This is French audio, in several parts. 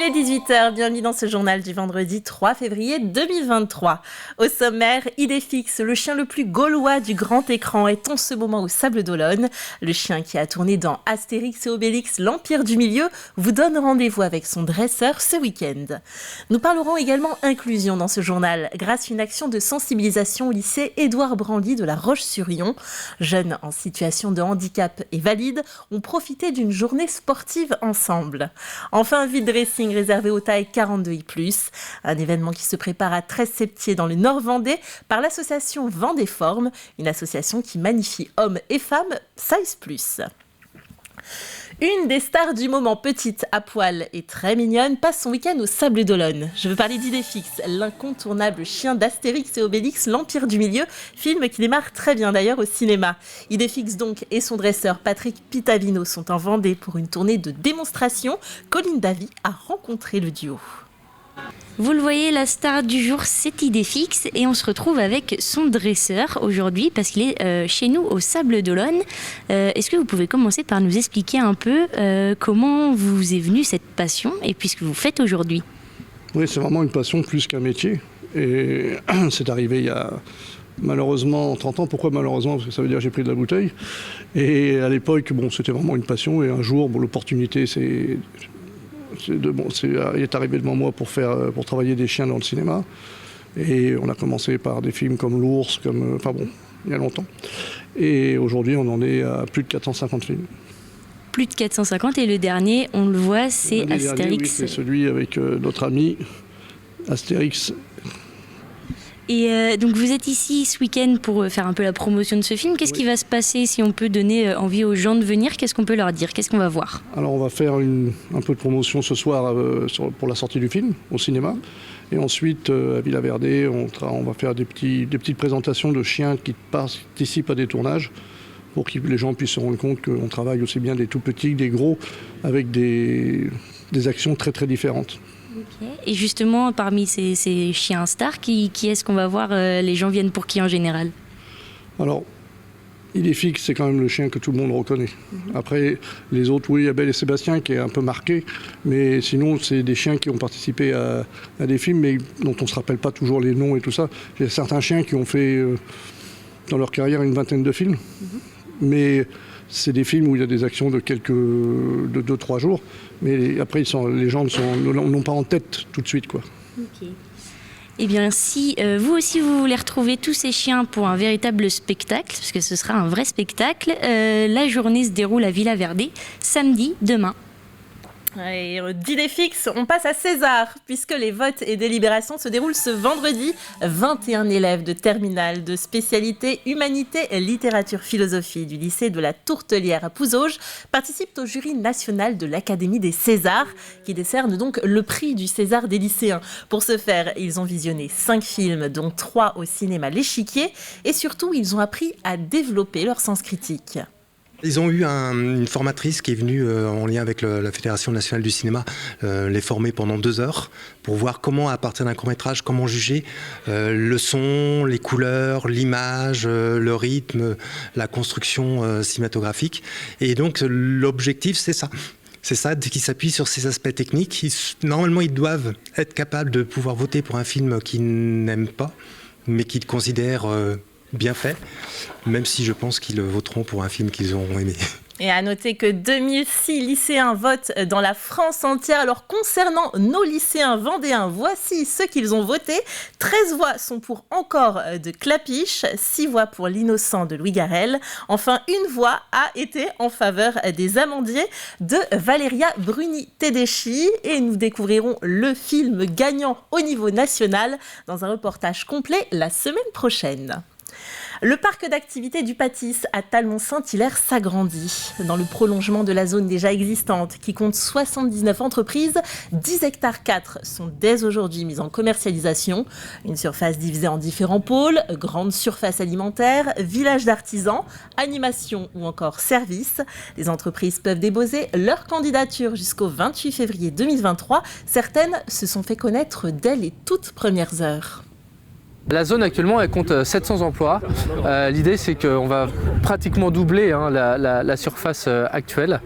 Il est 18h, bienvenue dans ce journal du vendredi 3 février 2023. Au sommaire, Idéfix, le chien le plus gaulois du grand écran, est en ce moment au Sables d'Olonne. Le chien qui a tourné dans Astérix et Obélix, l'Empire du Milieu, vous donne rendez-vous avec son dresseur ce week-end. Nous parlerons également inclusion dans ce journal, grâce à une action de sensibilisation au lycée Édouard Branly de La Roche-sur-Yon. Jeunes en situation de handicap et valides ont profité d'une journée sportive ensemble. Enfin, vide dressing réservé aux tailles 42i+, un événement qui se prépare à 13-Septier dans le Nord-Vendée par l'association Vendée-Forme, une association qui magnifie hommes et femmes size plus. Une des stars du moment, petite, à poil et très mignonne, passe son week-end au Sables d'Olonne. Je veux parler d'Idéfix, l'incontournable chien d'Astérix et Obélix, l'Empire du Milieu, film qui démarre très bien d'ailleurs au cinéma. Idéfix donc et son dresseur Patrick Pitavino sont en Vendée pour une tournée de démonstration. Colline Davy a rencontré le duo. Vous le voyez, la star du jour, c'est Idéfix et on se retrouve avec son dresseur aujourd'hui parce qu'il est chez nous au Sables d'Olonne. Est-ce que vous pouvez commencer par nous expliquer un peu comment vous est venue cette passion et puis ce que vous faites aujourd'hui ? Oui, c'est vraiment une passion plus qu'un métier. Et c'est arrivé il y a malheureusement 30 ans. Pourquoi malheureusement ? Parce que ça veut dire que j'ai pris de la bouteille. Et à l'époque, c'était vraiment une passion. Et un jour, l'opportunité, il est arrivé devant moi pour travailler des chiens dans le cinéma. Et on a commencé par des films comme L'Ours, il y a longtemps. Et aujourd'hui, on en est à plus de 450 films. Plus de 450 et le dernier, on le voit, c'est Astérix. Dernier, oui, c'est celui avec notre ami Astérix. Et donc vous êtes ici ce week-end pour faire un peu la promotion de ce film. Qu'est-ce qui va se passer si on peut donner envie aux gens de venir ? Qu'est-ce qu'on peut leur dire ? Qu'est-ce qu'on va voir ? Alors on va faire un peu de promotion ce soir pour la sortie du film au cinéma. Et ensuite à Villa Verdé, on va faire des petites présentations de chiens qui participent à des tournages pour que les gens puissent se rendre compte qu'on travaille aussi bien des tout petits que des gros avec des actions très très différentes. Okay. Et justement, parmi ces chiens stars, qui est-ce qu'on va voir ? Les gens viennent pour qui en général ? Alors, Idéfix, c'est quand même le chien que tout le monde reconnaît. Après, les autres, oui, il y a Belle et Sébastien qui est un peu marqué, mais sinon, c'est des chiens qui ont participé à des films, mais dont on ne se rappelle pas toujours les noms et tout ça. Il y a certains chiens qui ont fait, dans leur carrière, une vingtaine de films, mais c'est des films où il y a des actions de 2-3 jours, mais après, les gens n'ont pas en tête tout de suite, quoi. Okay. Eh bien, si vous aussi vous voulez retrouver tous ces chiens pour un véritable spectacle, parce que ce sera un vrai spectacle, la journée se déroule à Villa Verdé, samedi, demain. Et d'Idéfix, on passe à César, puisque les votes et délibérations se déroulent ce vendredi. 21 élèves de terminale de spécialité humanité et littérature philosophie du lycée de la Tourtelière à Pouzauges participent au jury national de l'Académie des Césars, qui décerne donc le prix du César des lycéens. Pour ce faire, ils ont visionné 5 films, dont 3 au cinéma L'Échiquier, et surtout, ils ont appris à développer leur sens critique. Ils ont eu une formatrice qui est venue en lien avec la Fédération nationale du cinéma les former pendant 2 heures pour voir comment, à partir d'un court-métrage, comment juger le son, les couleurs, l'image, le rythme, la construction cinématographique. Et donc l'objectif, c'est ça. C'est ça, qui s'appuie sur ces aspects techniques. Normalement, ils doivent être capables de pouvoir voter pour un film qu'ils n'aiment pas, mais qu'ils considèrent bien fait, même si je pense qu'ils voteront pour un film qu'ils auront aimé. Et à noter que 2006 lycéens votent dans la France entière. Alors concernant nos lycéens vendéens, voici ceux qu'ils ont voté. 13 voix sont pour Encore de Clapiche, 6 voix pour L'Innocent de Louis Garrel. Enfin, 1 voix a été en faveur des Amandiers de Valéria Bruni-Tedeschi. Et nous découvrirons le film gagnant au niveau national dans un reportage complet la semaine prochaine. Le parc d'activités du Patis à Talmont-Saint-Hilaire s'agrandit. Dans le prolongement de la zone déjà existante, qui compte 79 entreprises, 10 hectares 4 sont dès aujourd'hui mis en commercialisation. Une surface divisée en différents pôles, grande surface alimentaire, village d'artisans, animation ou encore services. Les entreprises peuvent déposer leur candidature jusqu'au 28 février 2023. Certaines se sont fait connaître dès les toutes premières heures. La zone actuellement elle compte 700 emplois. L'idée c'est qu'on va pratiquement doubler la surface actuelle.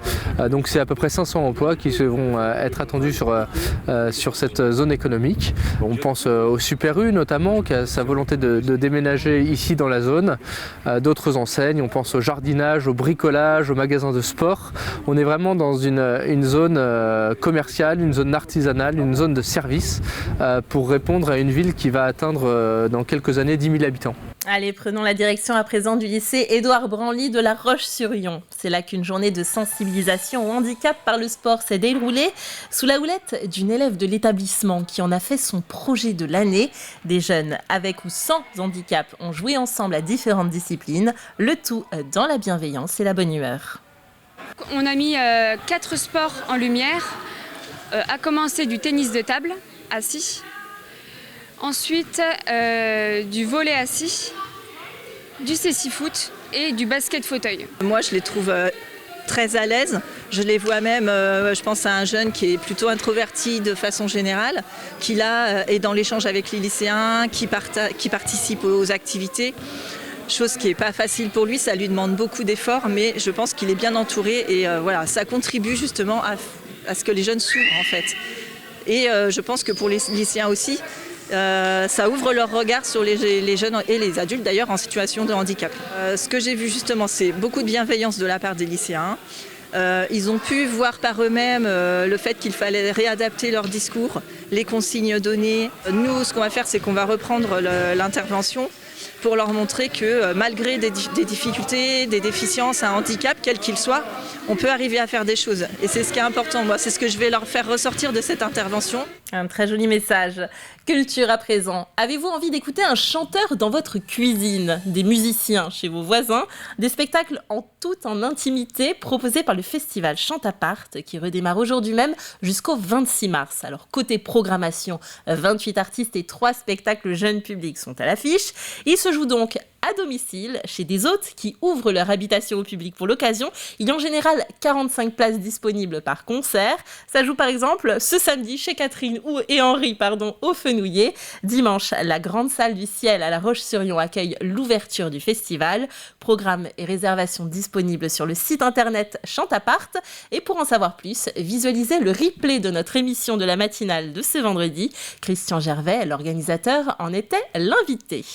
Donc c'est à peu près 500 emplois qui vont être attendus sur cette zone économique. On pense au Super U notamment qui a sa volonté de déménager ici dans la zone. D'autres enseignes, on pense au jardinage, au bricolage, aux magasins de sport. On est vraiment dans une zone commerciale, une zone artisanale, une zone de service pour répondre à une ville qui va atteindre dans quelques années 10 000 habitants. Allez, prenons la direction à présent du lycée Édouard Branly de La Roche-sur-Yon. C'est là qu'une journée de sensibilisation au handicap par le sport s'est déroulée sous la houlette d'une élève de l'établissement qui en a fait son projet de l'année. Des jeunes avec ou sans handicap ont joué ensemble à différentes disciplines, le tout dans la bienveillance et la bonne humeur. On a mis 4 sports en lumière, à commencer du tennis de table, assis. Ensuite, du volley assis, du cécifoot et du basket fauteuil. Moi, je les trouve très à l'aise. Je les vois même, je pense à un jeune qui est plutôt introverti de façon générale, qui là est dans l'échange avec les lycéens, qui participe aux activités. Chose qui n'est pas facile pour lui, ça lui demande beaucoup d'efforts, mais je pense qu'il est bien entouré et voilà, ça contribue justement à ce que les jeunes s'ouvrent en fait. Et je pense que pour les lycéens aussi, ça ouvre leur regard sur les jeunes et les adultes d'ailleurs en situation de handicap. Ce que j'ai vu justement, c'est beaucoup de bienveillance de la part des lycéens. Ils ont pu voir par eux-mêmes le fait qu'il fallait réadapter leur discours, les consignes données. Nous, ce qu'on va faire, c'est qu'on va reprendre l'intervention pour leur montrer que malgré des difficultés, des déficiences, un handicap, quel qu'il soit, on peut arriver à faire des choses. Et c'est ce qui est important. Moi, c'est ce que je vais leur faire ressortir de cette intervention. Un très joli message. Culture à présent. Avez-vous envie d'écouter un chanteur dans votre cuisine, des musiciens chez vos voisins, des spectacles en intimité proposés par le festival Chantapart qui redémarre aujourd'hui même jusqu'au 26 mars. Alors côté programmation, 28 artistes et 3 spectacles jeunes publics sont à l'affiche. Ils se jouent donc à domicile chez des hôtes qui ouvrent leur habitation au public pour l'occasion. Il y a en général 45 places disponibles par concert. Ça joue par exemple ce samedi chez Catherine et Henri au Fenouillet. Dimanche, la grande salle du ciel à La Roche-sur-Yon accueille l'ouverture du festival. Programme et réservation disponibles sur le site internet Chantapart. Et pour en savoir plus, visualisez le replay de notre émission de la matinale de ce vendredi. Christian Gervais, l'organisateur, en était l'invité.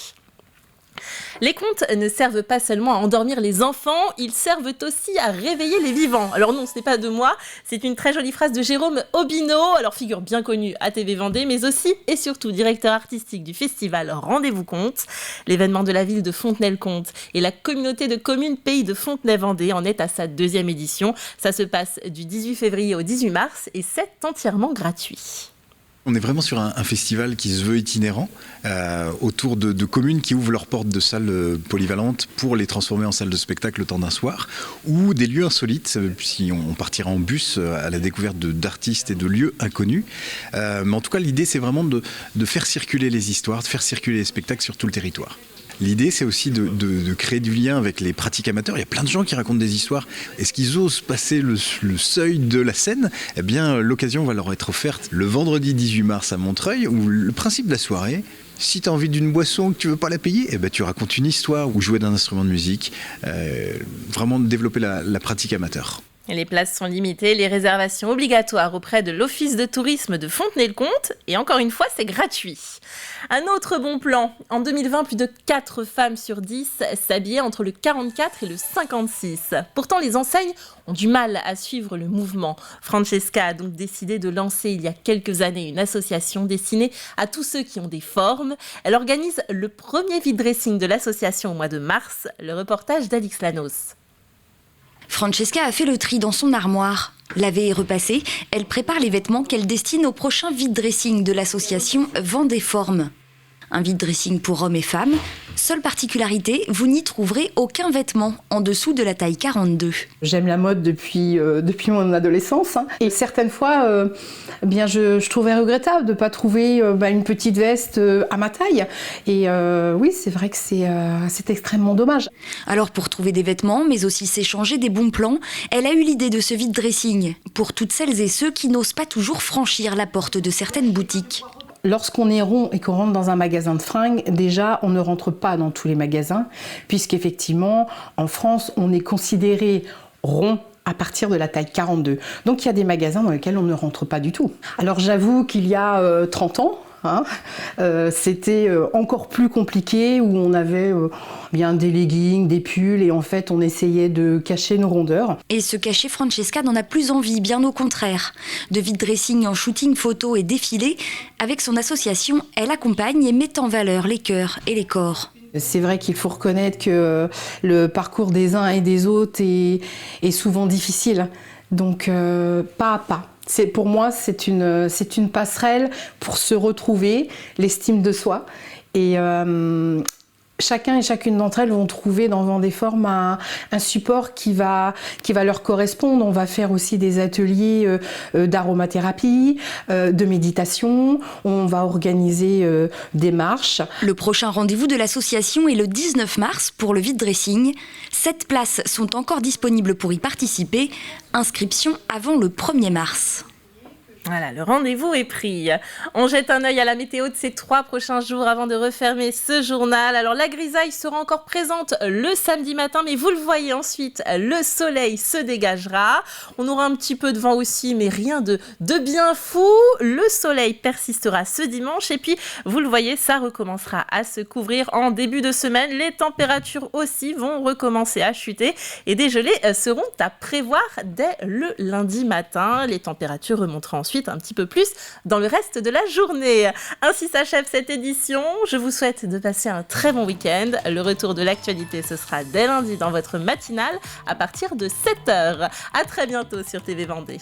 Les contes ne servent pas seulement à endormir les enfants, ils servent aussi à réveiller les vivants. Alors non, ce n'est pas de moi, c'est une très jolie phrase de Jérôme Aubineau, alors figure bien connue à TV Vendée, mais aussi et surtout directeur artistique du festival Rendez-vous Contes. L'événement de la ville de Fontenay-le-Comte et la communauté de communes Pays de Fontenay-Vendée en est à sa 2e édition. Ça se passe du 18 février au 18 mars et c'est entièrement gratuit. On est vraiment sur un festival qui se veut itinérant, autour de communes qui ouvrent leurs portes de salles polyvalentes pour les transformer en salles de spectacle le temps d'un soir, ou des lieux insolites, si on partira en bus à la découverte d'artistes et de lieux inconnus. Mais en tout cas, l'idée, c'est vraiment de faire circuler les histoires, de faire circuler les spectacles sur tout le territoire. L'idée, c'est aussi de créer du lien avec les pratiques amateurs. Il y a plein de gens qui racontent des histoires. Est-ce qu'ils osent passer le seuil de la scène ? Eh bien, l'occasion va leur être offerte le vendredi 18 mars à Montreuil, où le principe de la soirée, si tu as envie d'une boisson que tu ne veux pas la payer, eh ben, tu racontes une histoire ou jouer d'un instrument de musique. Vraiment développer la pratique amateur. Et les places sont limitées, les réservations obligatoires auprès de l'Office de tourisme de Fontenay-le-Comte. Et encore une fois, c'est gratuit. Un autre bon plan. En 2020, plus de 4 femmes sur 10 s'habillaient entre le 44 et le 56. Pourtant, les enseignes ont du mal à suivre le mouvement. Francesca a donc décidé de lancer il y a quelques années une association destinée à tous ceux qui ont des formes. Elle organise le premier vide dressing de l'association au mois de mars. Le reportage d'Alix Lanos. Francesca a fait le tri dans son armoire. Lavée et repassée, elle prépare les vêtements qu'elle destine au prochain vide dressing de l'association Vendée Formes. Un vide dressing pour hommes et femmes. Seule particularité, vous n'y trouverez aucun vêtement en dessous de la taille 42. J'aime la mode depuis mon adolescence. Et certaines fois, je trouvais regrettable de ne pas trouver une petite veste à ma taille. Et oui, c'est vrai que c'est extrêmement dommage. Alors pour trouver des vêtements, mais aussi s'échanger des bons plans, elle a eu l'idée de ce vide dressing pour toutes celles et ceux qui n'osent pas toujours franchir la porte de certaines boutiques. lorsqu'on est rond et qu'on rentre dans un magasin de fringues, déjà, on ne rentre pas dans tous les magasins, puisqu'effectivement, en France, on est considéré rond à partir de la taille 42. Donc il y a des magasins dans lesquels on ne rentre pas du tout. Alors j'avoue qu'il y a 30 ans, c'était encore plus compliqué, où on avait bien des leggings, des pulls, et en fait on essayait de cacher nos rondeurs. Et se cacher, Francesca n'en a plus envie, bien au contraire. De vide dressing en shooting photo et défilé, avec son association, elle accompagne et met en valeur les cœurs et les corps. C'est vrai qu'il faut reconnaître que le parcours des uns et des autres est souvent difficile, donc pas à pas. Pour moi, c'est une passerelle pour se retrouver, l'estime de soi. Et chacun et chacune d'entre elles vont trouver dans Vendéforme un support qui va leur correspondre. On va faire aussi des ateliers d'aromathérapie, de méditation. On va organiser des marches. Le prochain rendez-vous de l'association est le 19 mars pour le vide dressing. 7 places sont encore disponibles pour y participer. Inscription avant le 1er mars. Voilà, le rendez-vous est pris. On jette un œil à la météo de ces 3 prochains jours avant de refermer ce journal. Alors la grisaille sera encore présente le samedi matin, mais vous le voyez ensuite, le soleil se dégagera. On aura un petit peu de vent aussi, mais rien de bien fou. Le soleil persistera ce dimanche et puis, vous le voyez, ça recommencera à se couvrir en début de semaine. Les températures aussi vont recommencer à chuter et des gelées seront à prévoir dès le lundi matin. Les températures remonteront ensuite un petit peu plus dans le reste de la journée. Ainsi s'achève cette édition. Je vous souhaite de passer un très bon week-end. Le retour de l'actualité, ce sera dès lundi dans votre matinale à partir de 7h. À très bientôt sur TV Vendée.